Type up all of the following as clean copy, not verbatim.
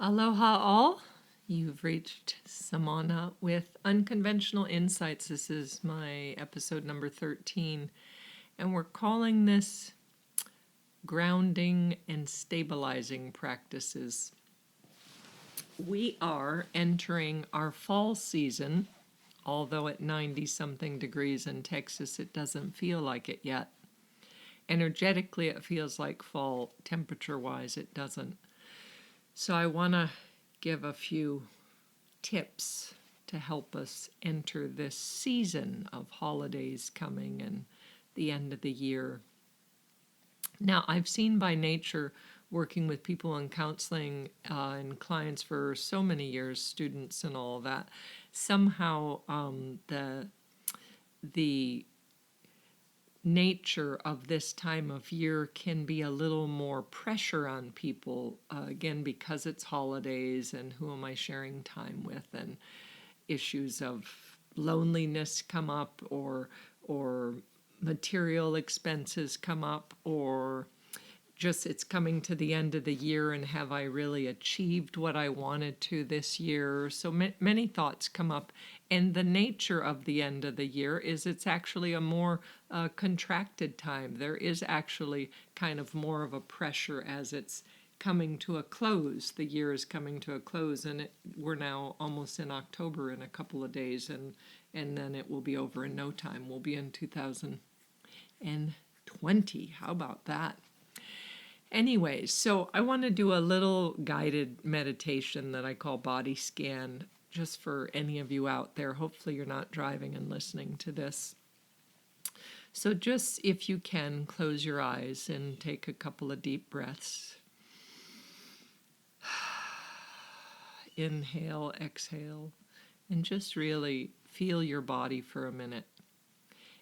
Aloha all. You've reached Samana with Unconventional Insights. This is my episode number 13, and we're calling this Grounding and Stabilizing Practices. We are entering our fall season, although at 90 something degrees in Texas, it doesn't feel like it yet. Energetically, it feels like fall. Temperature wise, it doesn't. So I want to give a few tips to help us enter this season of holidays coming and the end of the year. Now, I've seen by nature, working with people in counseling and clients for so many years, students and all that, somehow the nature of this time of year can be a little more pressure on people, again, because it's holidays and who am I sharing time with, and issues of loneliness come up, or material expenses come up, or just it's coming to the end of the year and have I really achieved what I wanted to this year? So many thoughts come up. And the nature of the end of the year is it's actually a more contracted time. There is actually kind of more of a pressure as it's coming to a close. The year is coming to a close, and we're now almost in October in a couple of days, and then it will be over in no time. We'll be in 2020. How about that? Anyways, so I want to do a little guided meditation that I call body scan, just for any of you out there. Hopefully, you're not driving and listening to this. So, just if you can, close your eyes and take a couple of deep breaths. Inhale, exhale, and just really feel your body for a minute.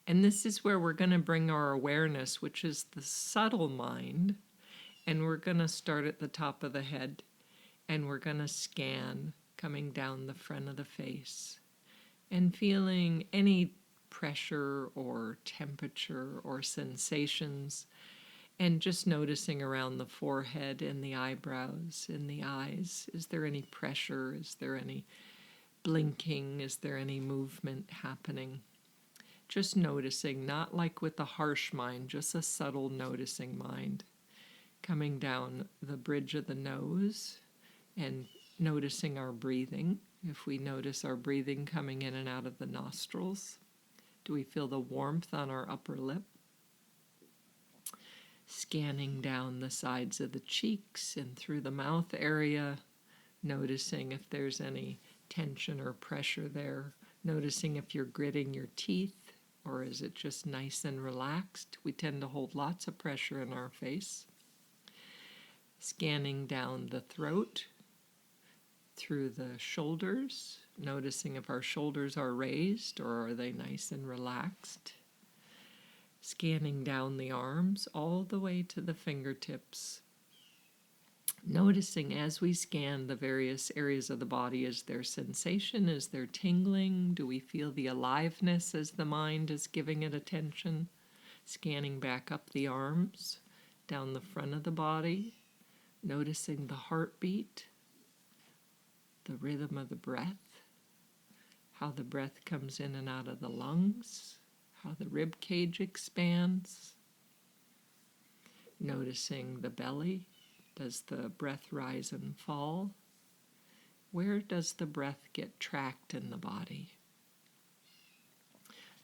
And this is where we're going to bring our awareness, which is the subtle mind. And we're going to start at the top of the head, and we're going to scan coming down the front of the face and feeling any pressure or temperature or sensations, and just noticing around the forehead and the eyebrows and the eyes. Is there any pressure? Is there any blinking? Is there any movement happening? Just noticing, not like with a harsh mind, just a subtle noticing mind. Coming down the bridge of the nose and noticing our breathing. If we notice our breathing coming in and out of the nostrils, do we feel the warmth on our upper lip? Scanning down the sides of the cheeks and through the mouth area, noticing if there's any tension or pressure there. Noticing if you're gritting your teeth, or is it just nice and relaxed? We tend to hold lots of pressure in our face. Scanning down the throat, through the shoulders, noticing if our shoulders are raised or are they nice and relaxed. Scanning down the arms all the way to the fingertips. Noticing as we scan the various areas of the body, is there sensation? Is there tingling? Do we feel the aliveness as the mind is giving it attention? Scanning back up the arms, down the front of the body. Noticing the heartbeat, the rhythm of the breath, how the breath comes in and out of the lungs, how the rib cage expands. Noticing the belly. Does the breath rise and fall? Where does the breath get tracked in the body?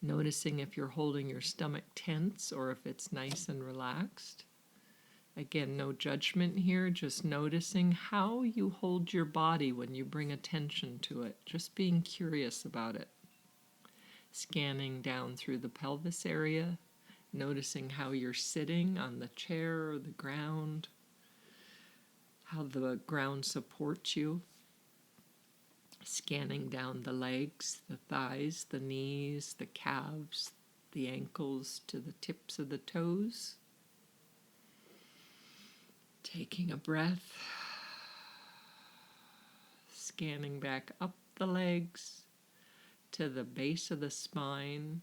Noticing if you're holding your stomach tense or if it's nice and relaxed. Again, no judgment here, just noticing how you hold your body when you bring attention to it, just being curious about it. Scanning down through the pelvis area, noticing how you're sitting on the chair or the ground, how the ground supports you. Scanning down the legs, the thighs, the knees, the calves, the ankles to the tips of the toes. Taking a breath, scanning back up the legs to the base of the spine.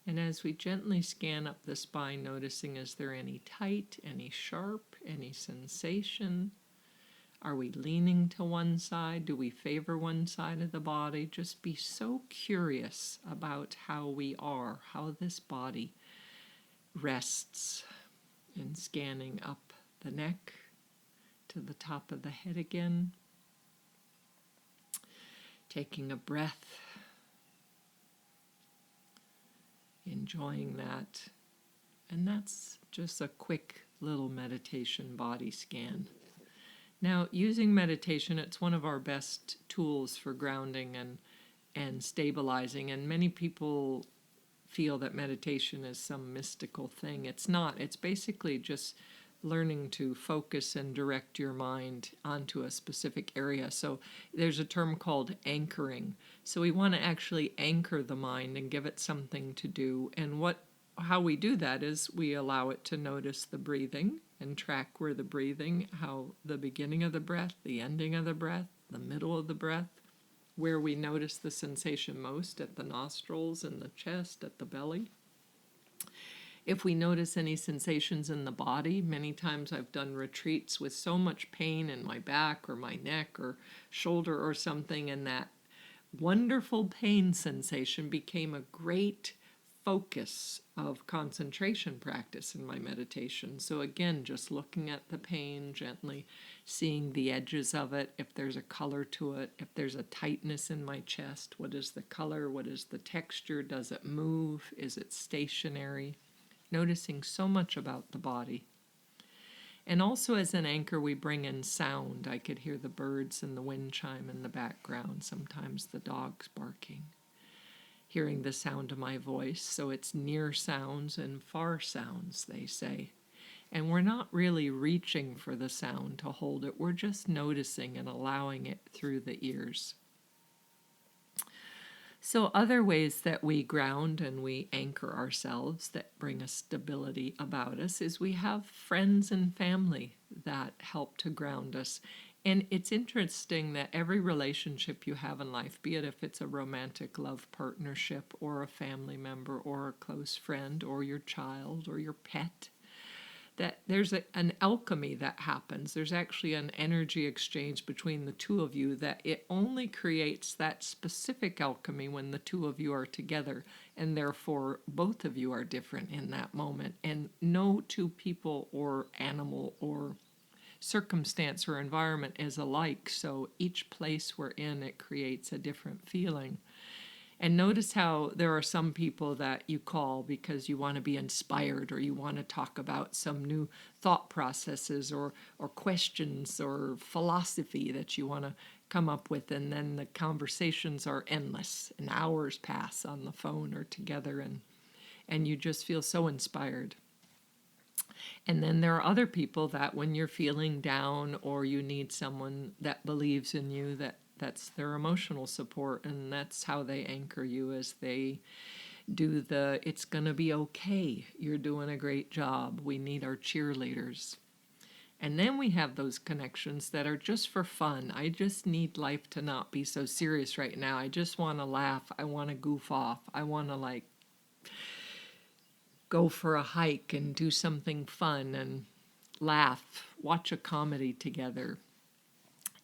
And as we gently scan up the spine, noticing is there any tight, any sharp, any sensation? Are we leaning to one side? Do we favor one side of the body? Just be so curious about how we are, how this body rests, and scanning up the neck to the top of the head again. Taking a breath, enjoying that. And that's just a quick little meditation body scan. Now, using meditation, it's one of our best tools for grounding and stabilizing. And many people feel that meditation is some mystical thing. It's not. It's basically just learning to focus and direct your mind onto a specific area. So there's a term called anchoring. So we want to actually anchor the mind and give it something to do. And how we do that is we allow it to notice the breathing and track where the breathing, how the beginning of the breath, the ending of the breath, the middle of the breath, where we notice the sensation most at the nostrils and the chest, at the belly. If we notice any sensations in the body, many times I've done retreats with so much pain in my back or my neck or shoulder or something, and that wonderful pain sensation became a great focus of concentration practice in my meditation. So again, just looking at the pain, gently seeing the edges of it, if there's a color to it, if there's a tightness in my chest, what is the color, what is the texture, does it move, is it stationary? Noticing so much about the body. And also as an anchor, we bring in sound. I could hear the birds and the wind chime in the background, sometimes the dogs barking. Hearing the sound of my voice, so it's near sounds and far sounds, they say. And we're not really reaching for the sound to hold it, we're just noticing and allowing it through the ears. So other ways that we ground and we anchor ourselves that bring a stability about us is we have friends and family that help to ground us. And it's interesting that every relationship you have in life, be it if it's a romantic love partnership or a family member or a close friend or your child or your pet, that there's an alchemy that happens. There's actually an energy exchange between the two of you that it only creates that specific alchemy when the two of you are together, and therefore both of you are different in that moment. And no two people or animal or circumstance or environment is alike, so each place we're in, it creates a different feeling. And notice how there are some people that you call because you want to be inspired or you want to talk about some new thought processes or questions or philosophy that you want to come up with. And then the conversations are endless and hours pass on the phone or together and you just feel so inspired. And then there are other people that when you're feeling down or you need someone that believes in you, that's their emotional support, and that's how they anchor you as they do it's going to be okay, you're doing a great job, we need our cheerleaders. And then we have those connections that are just for fun. I just need life to not be so serious right now. I just want to laugh. I want to goof off. I want to go for a hike and do something fun and laugh, watch a comedy together,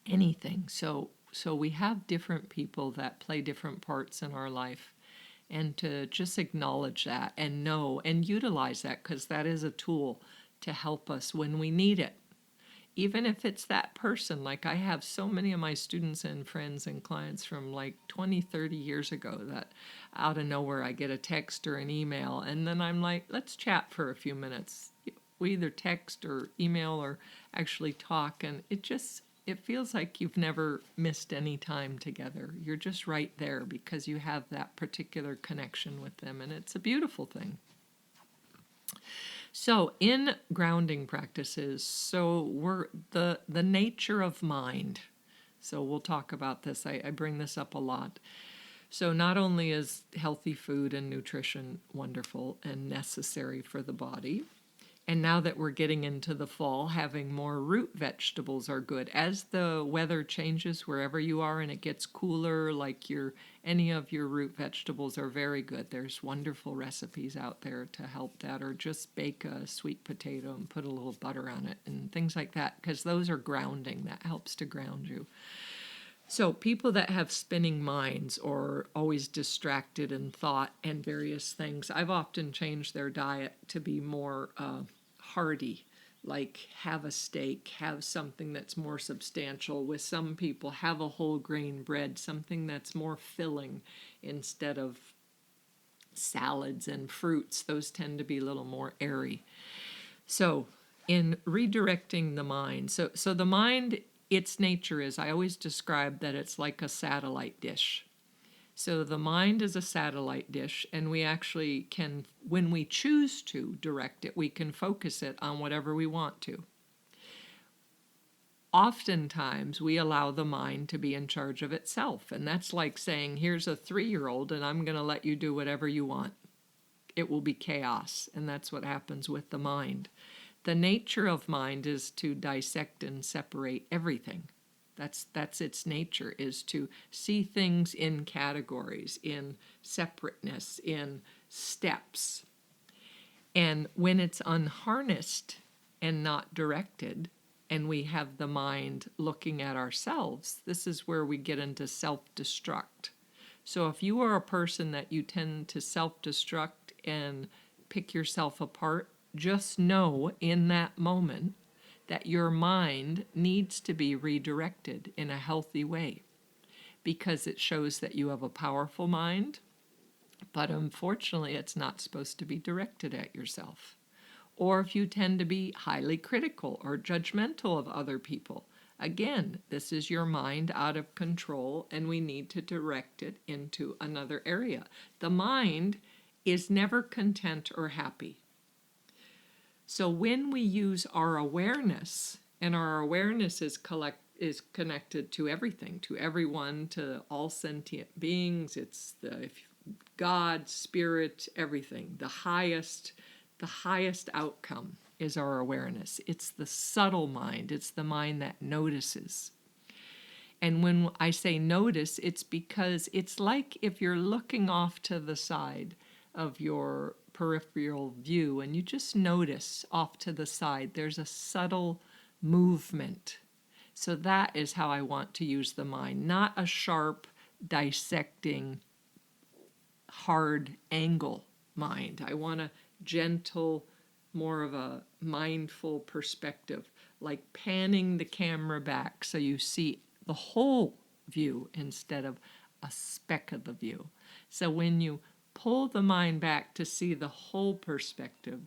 anything. So we have different people that play different parts in our life, and to just acknowledge that and know and utilize that, because that is a tool to help us when we need it. Even if it's that person, like I have so many of my students and friends and clients from 20, 30 years ago that out of nowhere I get a text or an email, and then I'm like, let's chat for a few minutes. We either text or email or actually talk, and it feels like you've never missed any time together. You're just right there because you have that particular connection with them, and it's a beautiful thing. So in grounding practices, we're the nature of mind. So we'll talk about this. I bring this up a lot. So not only is healthy food and nutrition wonderful and necessary for the body, And now that we're getting into the fall, having more root vegetables are good. As the weather changes wherever you are and it gets cooler, like any of your root vegetables are very good. There's wonderful recipes out there to help that, or just bake a sweet potato and put a little butter on it and things like that, because those are grounding. That helps to ground you. So people that have spinning minds or always distracted in thought and various things, I've often changed their diet to be more hearty, like have a steak, have something that's more substantial. With some people, have a whole grain bread, something that's more filling instead of salads and fruits. Those tend to be a little more airy. So in redirecting the mind, so the mind, its nature is, I always describe that it's like a satellite dish. So the mind is a satellite dish, and we actually can, when we choose to direct it, we can focus it on whatever we want to. Oftentimes, we allow the mind to be in charge of itself, and that's like saying, here's a 3-year-old, and I'm going to let you do whatever you want. It will be chaos, and that's what happens with the mind. The nature of mind is to dissect and separate everything. That's its nature, is to see things in categories, in separateness, in steps. And when it's unharnessed and not directed, and we have the mind looking at ourselves, this is where we get into self-destruct. So if you are a person that you tend to self-destruct and pick yourself apart, just know in that moment that your mind needs to be redirected in a healthy way, because it shows that you have a powerful mind, but unfortunately it's not supposed to be directed at yourself. Or if you tend to be highly critical or judgmental of other people, again, this is your mind out of control, and we need to direct it into another area. The mind is never content or happy. So when we use our awareness, and our awareness is connected to everything, to everyone, to all sentient beings, it's the God, spirit, everything. The highest outcome is our awareness. It's the subtle mind. It's the mind that notices. And when I say notice, it's because it's like if you're looking off to the side of your peripheral view and you just notice off to the side, there's a subtle movement. So that is how I want to use the mind, not a sharp, dissecting, hard angle mind. I want a gentle, more of a mindful perspective, like panning the camera back so you see the whole view instead of a speck of the view. So when you pull the mind back to see the whole perspective,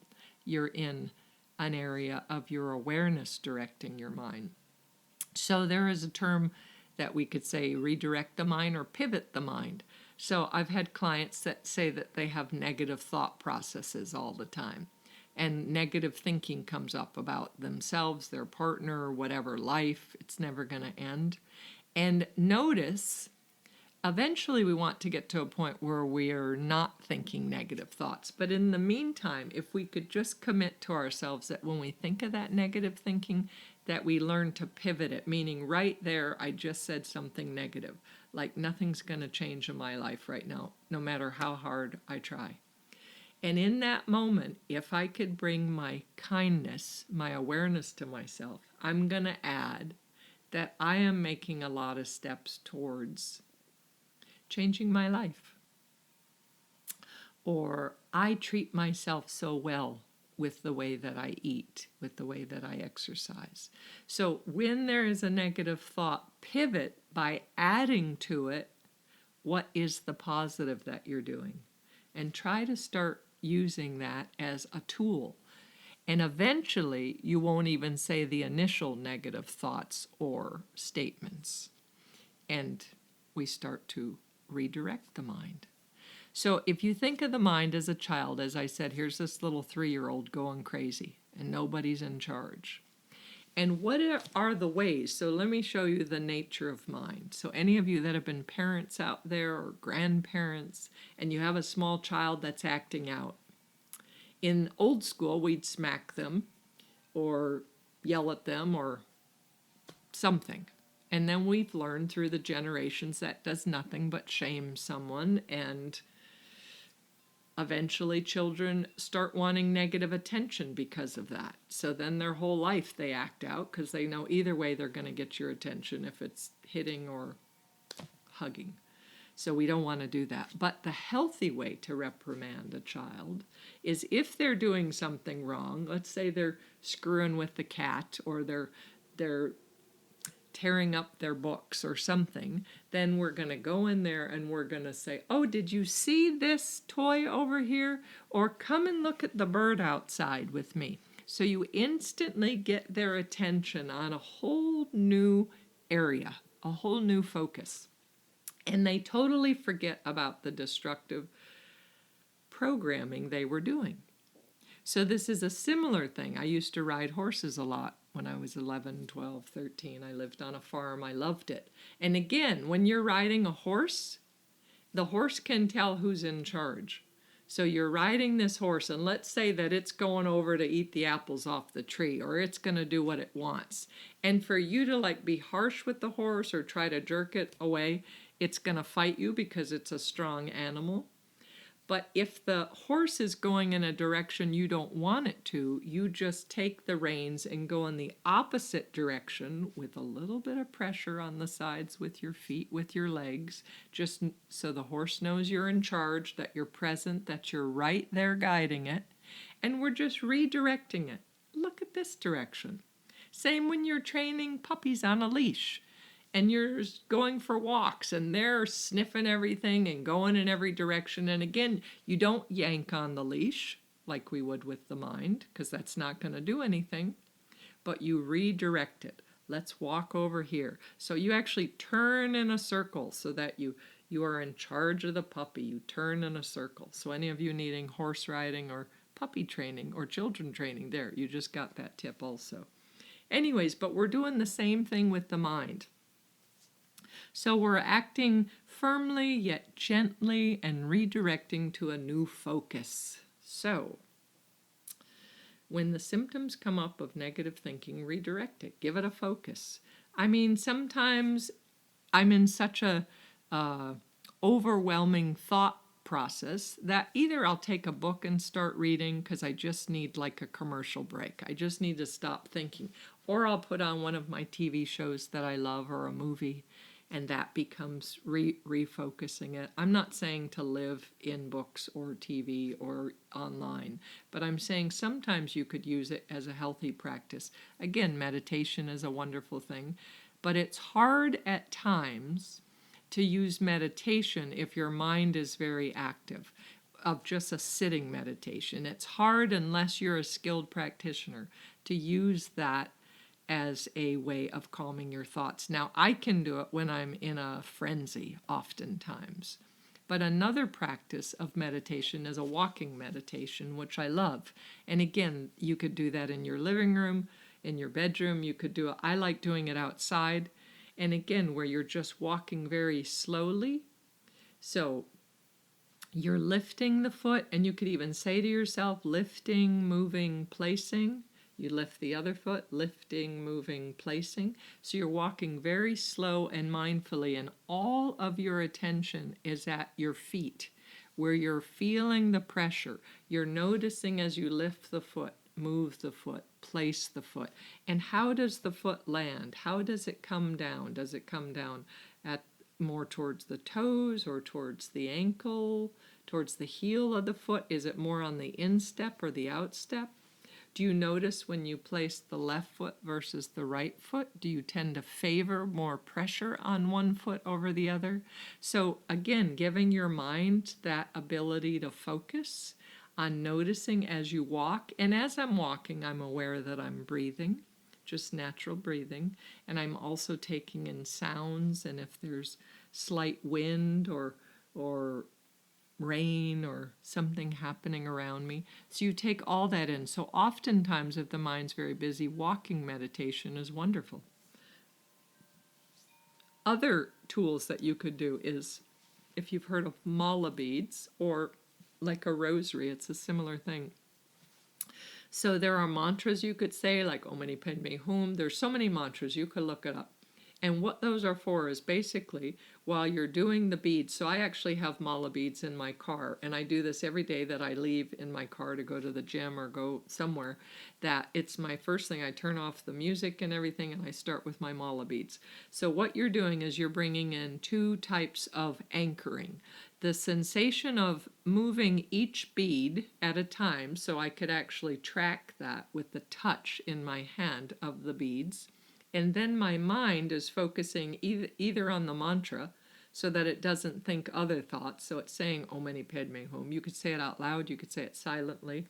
you're in an area of your awareness directing your mind. So there is a term that we could say redirect the mind or pivot the mind. So I've had clients that say that they have negative thought processes all the time, and negative thinking comes up about themselves, their partner, whatever, life. It's never going to end. And notice, eventually we want to get to a point where we are not thinking negative thoughts. But in the meantime, if we could just commit to ourselves that when we think of that negative thinking, that we learn to pivot it, meaning right there, I just said something negative, like nothing's going to change in my life right now, no matter how hard I try. And in that moment, if I could bring my kindness, my awareness to myself, I'm going to add that I am making a lot of steps towards changing my life. Or I treat myself so well with the way that I eat, with the way that I exercise. So when there is a negative thought, pivot by adding to it what is the positive that you're doing. And try to start using that as a tool. And eventually, you won't even say the initial negative thoughts or statements. And we start to redirect the mind. So if you think of the mind as a child, as I said, here's this little 3-year-old going crazy, and nobody's in charge. And what are the ways? So let me show you the nature of mind. So any of you that have been parents out there or grandparents, and you have a small child that's acting out, In old school, we'd smack them or yell at them or something. And then we've learned through the generations that does nothing but shame someone, and eventually children start wanting negative attention because of that. So then their whole life they act out because they know either way they're going to get your attention if it's hitting or hugging. So we don't want to do that. But the healthy way to reprimand a child is if they're doing something wrong, let's say they're screwing with the cat or they're tearing up their books or something, then we're going to go in there and we're going to say, oh, did you see this toy over here? Or come and look at the bird outside with me. So you instantly get their attention on a whole new area, a whole new focus. And they totally forget about the destructive programming they were doing. So this is a similar thing. I used to ride horses a lot when I was 11, 12, 13. I lived on a farm. I loved it. And again, when you're riding a horse, the horse can tell who's in charge. So you're riding this horse, and let's say that it's going over to eat the apples off the tree, or it's going to do what it wants. And for you to like be harsh with the horse or try to jerk it away, it's going to fight you because it's a strong animal. But if the horse is going in a direction you don't want it to, you just take the reins and go in the opposite direction with a little bit of pressure on the sides with your feet, with your legs, just so the horse knows you're in charge, that you're present, that you're right there guiding it. And we're just redirecting it. Look at this direction. Same when you're training puppies on a leash. And you're going for walks and they're sniffing everything and going in every direction. And again, you don't yank on the leash like we would with the mind, because that's not going to do anything, but you redirect it. Let's walk over here. So you actually turn in a circle so that you are in charge of the puppy. You turn in a circle. So any of you needing horse riding or puppy training or children training, there, you just got that tip also. Anyways, but we're doing the same thing with the mind. So we're acting firmly yet gently and redirecting to a new focus. So when the symptoms come up of negative thinking, redirect it. Give it a focus. I mean, sometimes I'm in such a overwhelming thought process that either I'll take a book and start reading because I just need like a commercial break. I just need to stop thinking. Or I'll put on one of my TV shows that I love or a movie, and that becomes refocusing it. I'm not saying to live in books or TV or online, but I'm saying sometimes you could use it as a healthy practice. Again, meditation is a wonderful thing, but it's hard at times to use meditation if your mind is very active, of just a sitting meditation. It's hard unless you're a skilled practitioner to use that as a way of calming your thoughts. Now, I can do it when I'm in a frenzy oftentimes. But another practice of meditation is a walking meditation, which I love. And again, you could do that in your living room, in your bedroom. You could do it. I like doing it outside. And again, where you're just walking very slowly. So you're lifting the foot, and you could even say to yourself, lifting, moving, placing. You lift the other foot, lifting, moving, placing. So you're walking very slow and mindfully, and all of your attention is at your feet, where you're feeling the pressure. You're noticing as you lift the foot, move the foot, place the foot. And how does the foot land? How does it come down? Does it come down at more towards the toes or towards the ankle, towards the heel of the foot? Is it more on the instep or the outstep? Do you notice when you place the left foot versus the right foot? Do you tend to favor more pressure on one foot over the other? So again, giving your mind that ability to focus on noticing as you walk. And as I'm walking, I'm aware that I'm breathing, just natural breathing. And I'm also taking in sounds, and if there's slight wind or rain or something happening around me. So you take all that in. So oftentimes, if the mind's very busy, walking meditation is wonderful. Other tools that you could do is, if you've heard of mala beads or like a rosary, it's a similar thing. So there are mantras you could say, like Om Mani Padme Hum. There's so many mantras, you could look it up. And what those are for is basically while you're doing the beads. So I actually have mala beads in my car, and I do this every day that I leave in my car to go to the gym or go somewhere. That it's my first thing. I turn off the music and everything, and I start with my mala beads. So what you're doing is you're bringing in two types of anchoring. The sensation of moving each bead at a time, so I could actually track that with the touch in my hand of the beads. And then my mind is focusing either on the mantra so that it doesn't think other thoughts. So it's saying Om Mani Padme Hum. You could say it out loud, you could say it silently,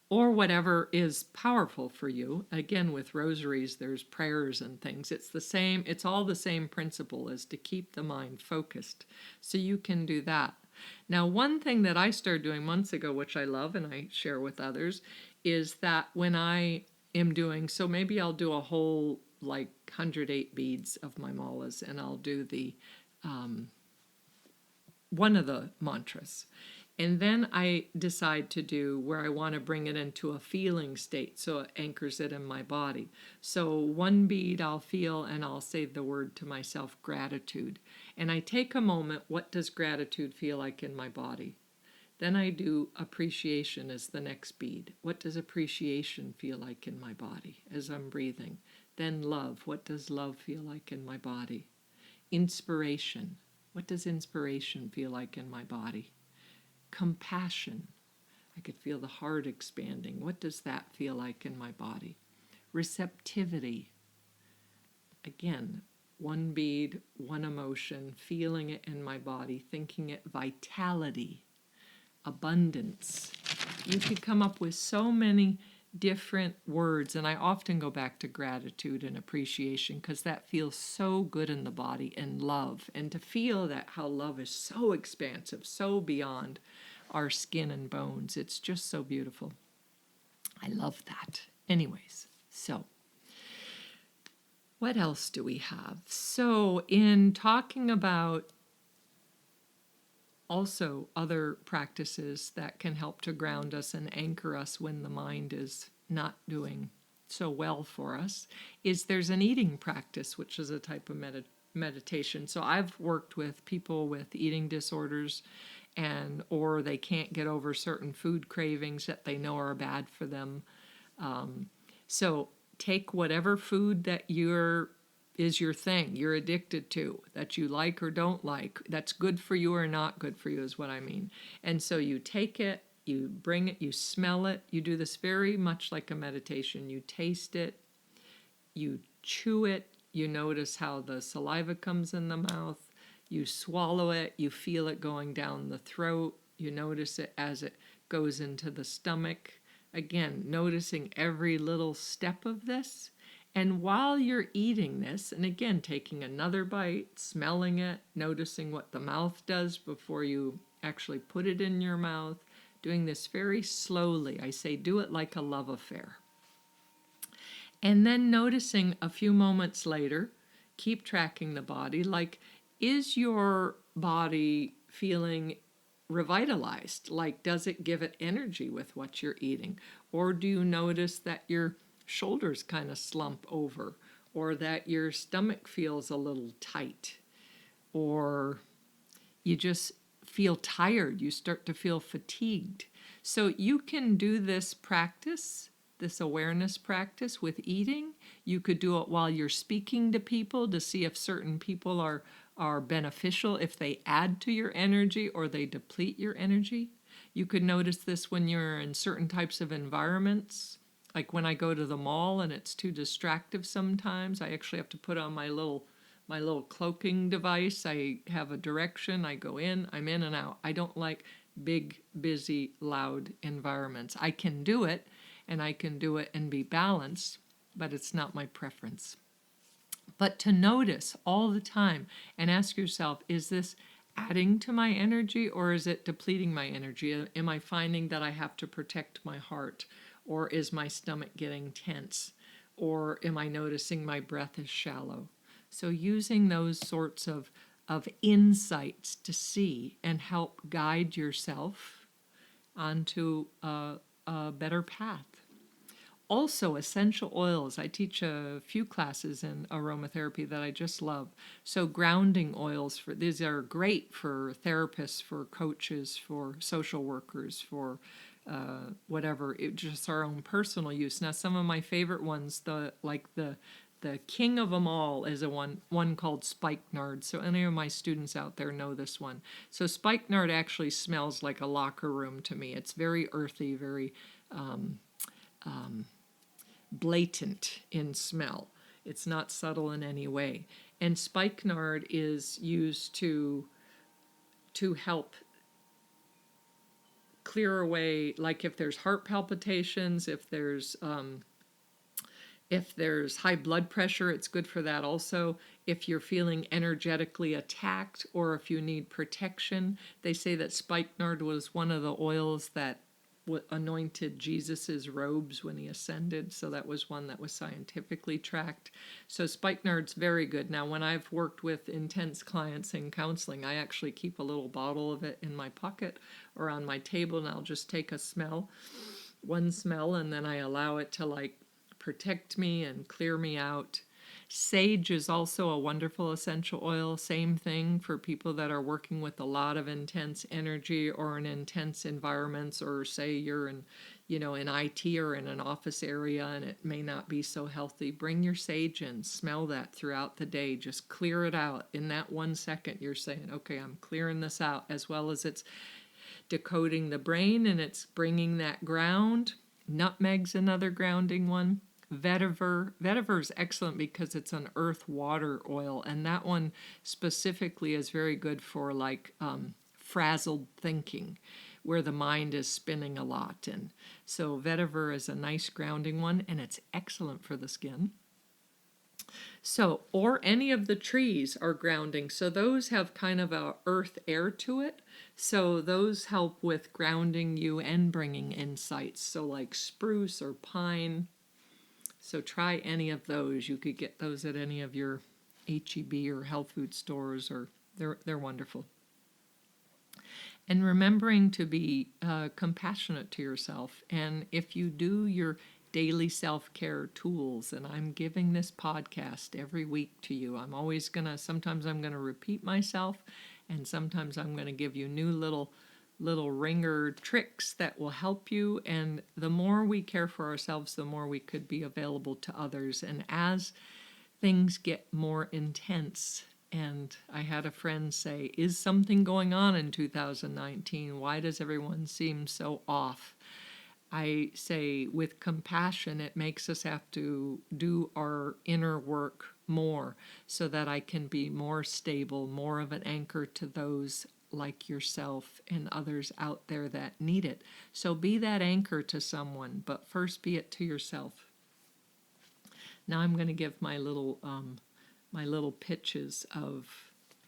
or whatever is powerful for you. Again, with rosaries, there's prayers and things. It's the same, it's all the same principle as to keep the mind focused. So you can do that. Now, one thing that I started doing months ago, which I love and I share with others, is that when I am doing, so maybe I'll do a whole like 108 beads of my malas, and I'll do the one of the mantras. And then I decide to do where I want to bring it into a feeling state so it anchors it in my body. So one bead I'll feel and I'll say the word to myself, gratitude. And I take a moment, what does gratitude feel like in my body? Then I do appreciation as the next bead. What does appreciation feel like in my body as I'm breathing? Then love. What does love feel like in my body? Inspiration. What does inspiration feel like in my body? Compassion. I could feel the heart expanding. What does that feel like in my body? Receptivity. Again, one bead, one emotion, feeling it in my body, thinking it. Vitality. Abundance. You could come up with so many different words, and I often go back to gratitude and appreciation because that feels so good in the body, and love, and to feel that how love is so expansive, so beyond our skin and bones. It's just so beautiful. I love that. Anyways, so what else do we have? So in talking about also other practices that can help to ground us and anchor us when the mind is not doing so well for us, is there's an eating practice, which is a type of meditation. So I've worked with people with eating disorders, and or they can't get over certain food cravings that they know are bad for them. So take whatever food that is your thing, you're addicted to, that you like or don't like, that's good for you or not good for you is what I mean. And so you take it, you bring it, you smell it. You do this very much like a meditation. You taste it, you chew it, you notice how the saliva comes in the mouth, you swallow it, you feel it going down the throat, you notice it as it goes into the stomach. Again, noticing every little step of this. And while you're eating this, and again, taking another bite, smelling it, noticing what the mouth does before you actually put it in your mouth, doing this very slowly. I say do it like a love affair. And then noticing a few moments later, keep tracking the body, like, is your body feeling revitalized? Like, does it give it energy with what you're eating? Or do you notice that your shoulders kind of slump over, or that your stomach feels a little tight, or you just feel tired, you start to feel fatigued? So you can do this practice, this awareness practice with eating. You could do it while you're speaking to people to see if certain people are beneficial, if they add to your energy or they deplete your energy. You could notice this when you're in certain types of environments. Like when I go to the mall and it's too distractive sometimes, I actually have to put on my little cloaking device. I have a direction, I go in, I'm in and out. I don't like big, busy, loud environments. I can do it, and I can do it and be balanced, but it's not my preference. But to notice all the time and ask yourself, is this adding to my energy or is it depleting my energy? Am I finding that I have to protect my heart? Or is my stomach getting tense? Or am I noticing my breath is shallow? So using those sorts of insights to see and help guide yourself onto a better path. Also, essential oils. I teach a few classes in aromatherapy that I just love. So, grounding oils, for these are great for therapists, for coaches, for social workers, for whatever, just our own personal use. Now, some of my favorite ones, the king of them all is one called spikenard. So any of my students out there know this one. So spikenard actually smells like a locker room to me. It's very earthy, very blatant in smell. It's not subtle in any way. And spikenard is used to help clear away, like if there's heart palpitations, if there's high blood pressure, it's good for that also. If you're feeling energetically attacked or if you need protection, they say that spikenard was one of the oils that anointed Jesus's robes when he ascended. So that was one that was scientifically tracked. So spikenard's very good. Now, when I've worked with intense clients in counseling, I actually keep a little bottle of it in my pocket or on my table, and I'll just take one smell, and then I allow it to protect me and clear me out. Sage is also a wonderful essential oil. Same thing for people that are working with a lot of intense energy or in intense environments, or say you're in IT or in an office area and it may not be so healthy. Bring your sage in, smell that throughout the day. Just clear it out. In that 1 second, you're saying, okay, I'm clearing this out, as well as it's decoding the brain and it's bringing that ground. Nutmeg's another grounding one. Vetiver is excellent because it's an earth water oil, and that one specifically is very good for frazzled thinking, where the mind is spinning a lot. And so vetiver is a nice grounding one, and it's excellent for the skin. So, or any of the trees are grounding. So those have kind of a earth air to it. So those help with grounding you and bringing insights. So like spruce or pine. So try any of those. You could get those at any of your H-E-B or health food stores, or they're wonderful. And remembering to be compassionate to yourself. And if you do your daily self-care tools, and I'm giving this podcast every week to you, sometimes I'm going to repeat myself, and sometimes I'm going to give you new little ringer tricks that will help you. And the more we care for ourselves, the more we could be available to others. And as things get more intense, and I had a friend say, is something going on in 2019? Why does everyone seem so off? I say, with compassion, it makes us have to do our inner work more so that I can be more stable, more of an anchor to those like yourself and others out there that need it. So be that anchor to someone, but first be it to yourself. Now I'm going to give my little pitches of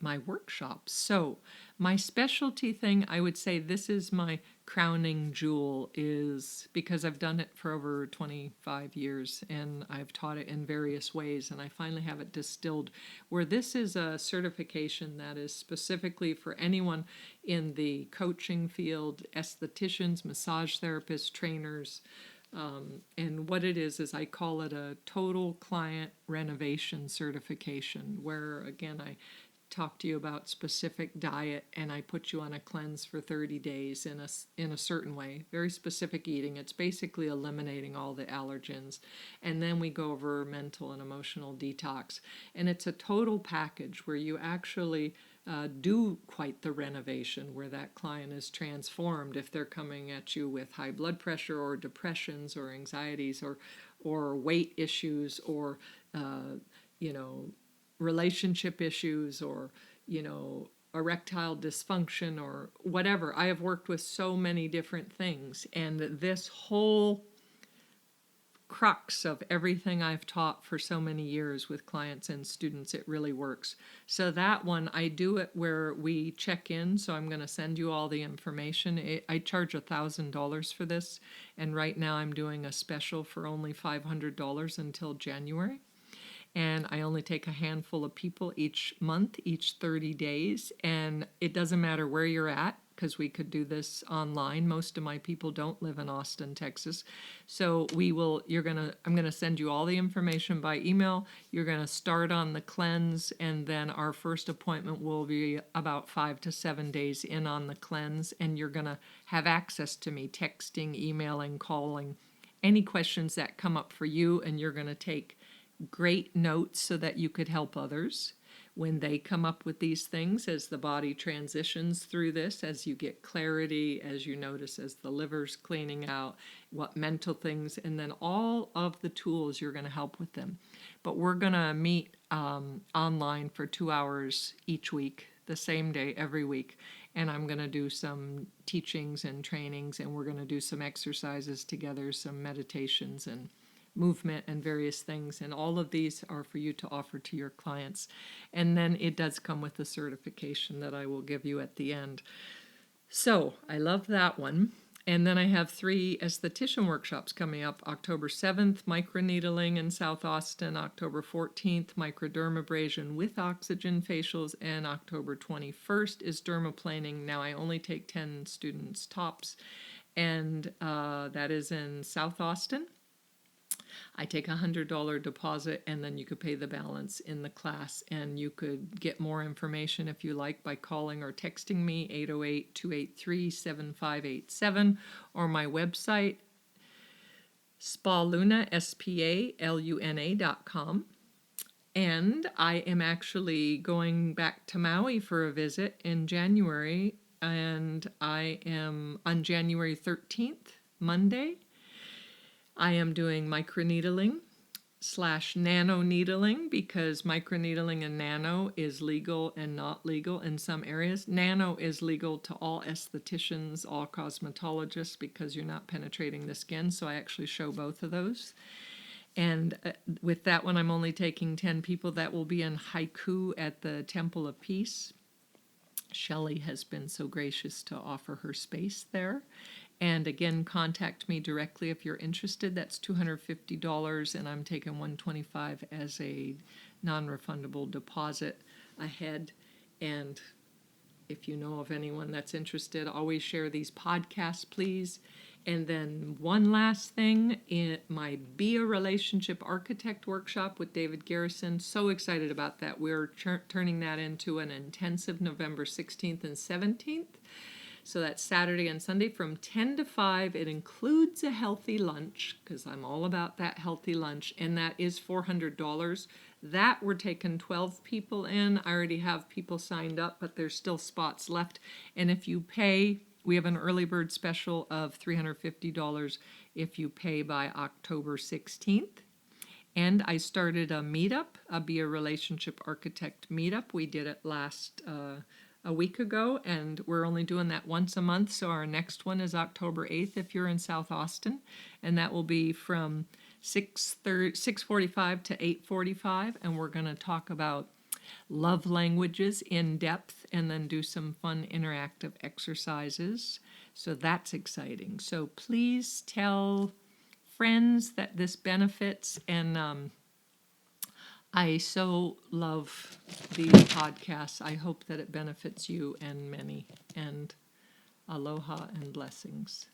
my workshops. So my specialty thing, I would say this is my crowning jewel, is because I've done it for over 25 years and I've taught it in various ways, and I finally have it distilled where this is a certification that is specifically for anyone in the coaching field, estheticians, massage therapists, trainers. And what it is I call it a total client renovation certification, where again I talk to you about specific diet and I put you on a cleanse for 30 days in a certain way, very specific eating. It's basically eliminating all the allergens, and then we go over mental and emotional detox, and it's a total package where you actually do quite the renovation, where that client is transformed if they're coming at you with high blood pressure or depressions or anxieties or weight issues or relationship issues or erectile dysfunction or whatever. I have worked with so many different things, and this whole crux of everything I've taught for so many years with clients and students, it really works. So that one, I do it where we check in. So I'm going to send you all the information. I charge $1,000 for this, and right now I'm doing a special for only $500 until January. And I only take a handful of people each month, each 30 days. And it doesn't matter where you're at. because we could do this online. Most of my people don't live in Austin, Texas. So I'm gonna send you all the information by email. You're gonna start on the cleanse, and then our first appointment will be about 5 to 7 days in on the cleanse, and you're gonna have access to me, texting, emailing, calling, any questions that come up for you, and you're gonna take great notes so that you could help others when they come up with these things as the body transitions through this, as you get clarity, as you notice as the liver's cleaning out, what mental things, and then all of the tools you're going to help with them. But we're going to meet online for 2 hours each week, the same day every week. And I'm going to do some teachings and trainings, and we're going to do some exercises together, some meditations and movement and various things, and all of these are for you to offer to your clients. And then it does come with a certification that I will give you at the end. So I love that one. And then I have 3 esthetician workshops coming up. October 7th, microneedling in South Austin. October 14th, microdermabrasion with oxygen facials. And October 21st is dermaplaning. Now I only take 10 students tops, and that is in South Austin. I take $100 deposit, and then you could pay the balance in the class. And you could get more information if you like by calling or texting me, 808-283-7587, or my website, spaluna, spaluna.com. And I am actually going back to Maui for a visit in January, and I am on January 13th, Monday. I am doing microneedling / nano needling, because microneedling and nano is legal and not legal in some areas. Nano is legal to all estheticians, all cosmetologists, because you're not penetrating the skin. So I actually show both of those. And with that one, I'm only taking 10 people. That will be in Haiku at the Temple of Peace. Shelley has been so gracious to offer her space there. And again, contact me directly if you're interested. That's $250, and I'm taking $125 as a non-refundable deposit ahead. And if you know of anyone that's interested, always share these podcasts, please. And then one last thing, in my Be a Relationship Architect workshop with David Garrison. So excited about that. We're turning that into an intensive November 16th and 17th. So that's Saturday and Sunday from 10 to 5. It includes a healthy lunch, because I'm all about that healthy lunch, and that is $400. That we're taking 12 people in. I already have people signed up, but there's still spots left. And if you pay, we have an early bird special of $350 if you pay by October 16th. And I started a meetup, a Be a Relationship Architect meetup. We did it a week ago, and we're only doing that once a month. So our next one is October 8th if you're in South Austin, and that will be from 6:45 to 8:45, and we're going to talk about love languages in depth and then do some fun interactive exercises. So that's exciting. So please tell friends that this benefits, and I so love these podcasts. I hope that it benefits you and many. And aloha and blessings.